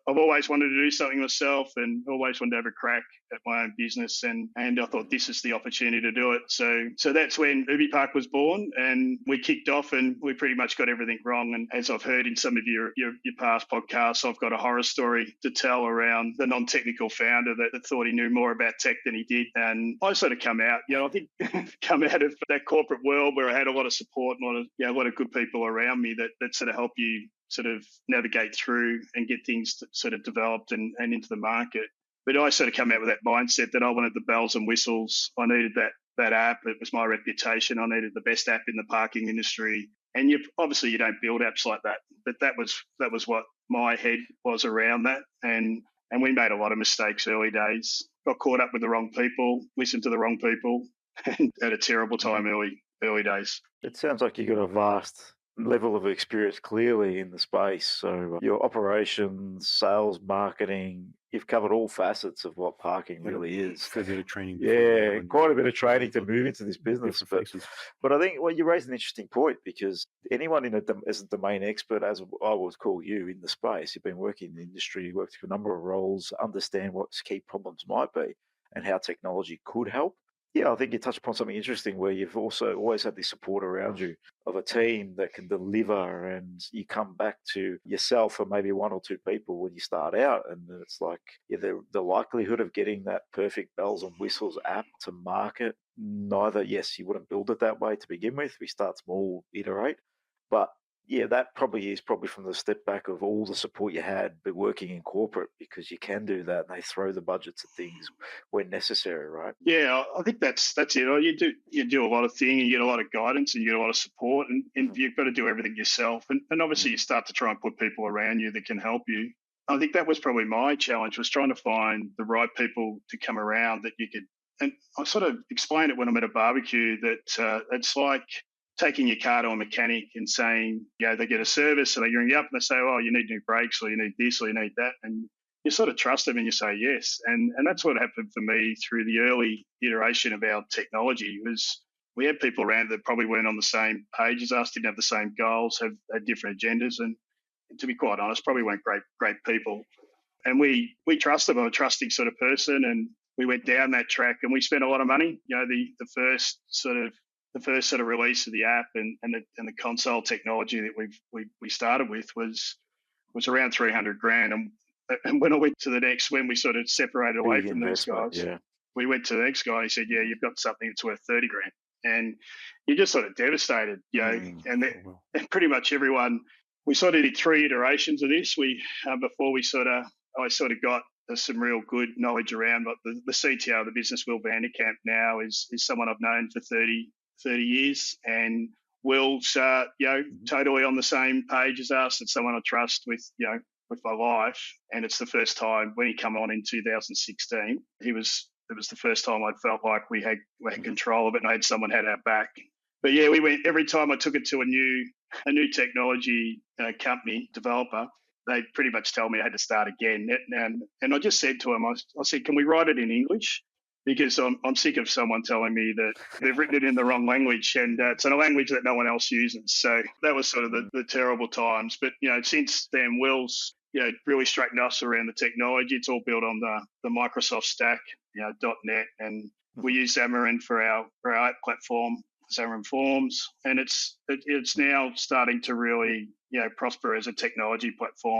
I've always wanted to do something myself and always wanted to have a crack at my own business. And I thought this is the opportunity to do it. So that's when UbiPark was born, and we kicked off and we pretty much got everything wrong. And as I've heard in some of your past podcasts, I've got a horror story to tell around the non-technical founder that thought he knew more about tech than he did. And I sort of come out, I think come out of that corporate world where I had a lot of support and a lot of good people around me that sort of help you sort of navigate through and get things sort of developed and into the market. But I sort of come out with that mindset that I wanted the bells and whistles. I needed that app. It was my reputation. I needed the best app in the parking industry. And you don't build apps like that. But that was what my head was around that. And we made a lot of mistakes early days. Got caught up with the wrong people, listened to the wrong people, and had a terrible time early days. It sounds like you got a vast level of experience clearly in the space. So your operations, sales, marketing, you've covered all facets of what parking really is. A bit of training. Yeah, quite a bit of training to move into this business. But I think you raised an interesting point, because anyone as a domain expert, as I would call you, in the space, you've been working in the industry, worked through a number of roles, understand what key problems might be and how technology could help. Yeah, I think you touched upon something interesting where you've also always had this support around you of a team that can deliver, and you come back to yourself or maybe one or two people when you start out, and it's like the likelihood of getting that perfect bells and whistles app to market, yes, you wouldn't build it that way to begin with. We start small, iterate, but yeah, that probably is from the step back of all the support you had, but working in corporate, because you can do that. And they throw the budgets at things when necessary, right? Yeah, I think that's it. You do a lot of things, you get a lot of guidance, and you get a lot of support, and you've got to do everything yourself. And obviously, you start to try and put people around you that can help you. I think that was probably my challenge, was trying to find the right people to come around that you could. And I sort of explain it when I'm at a barbecue that it's like taking your car to a mechanic and saying, they get a service and they ring you up and they say, oh, you need new brakes, or you need this, or you need that. And you sort of trust them and you say yes. And that's what happened for me through the early iteration of our technology. Was we had people around that probably weren't on the same page as us, didn't have the same goals, had different agendas. And to be quite honest, probably weren't great people. And we trust them. I'm a trusting sort of person. And we went down that track and we spent a lot of money. The first sort of release of the app and the console technology that we started with was around $300,000. And when I went to the next, when we sort of separated away from those guys, we went to the next guy. He said, "Yeah, you've got something that's worth $30,000," and you're just sort of devastated, And pretty much everyone. We sort of did 3 iterations of this. Before I sort of got some real good knowledge around. But the CTO of the business, Will Vanderkamp, now is someone I've known for 30 years, and Will's totally on the same page as us. It's someone I trust with my life, and it's the first time when he came on in 2016. It was the first time I'd felt like we had control of it, and I had someone had our back. But yeah, we went every time I took it to a new technology company developer. They pretty much tell me I had to start again. And I just said to him, I said, can we write it in English? Because I'm sick of someone telling me that they've written it in the wrong language, and it's in a language that no one else uses. So that was sort of the terrible times. But since then, Will's really straightened us around the technology. It's all built on the Microsoft stack, .NET, and we use Xamarin for our app platform, Xamarin Forms, and it's now starting to really prosper as a technology platform.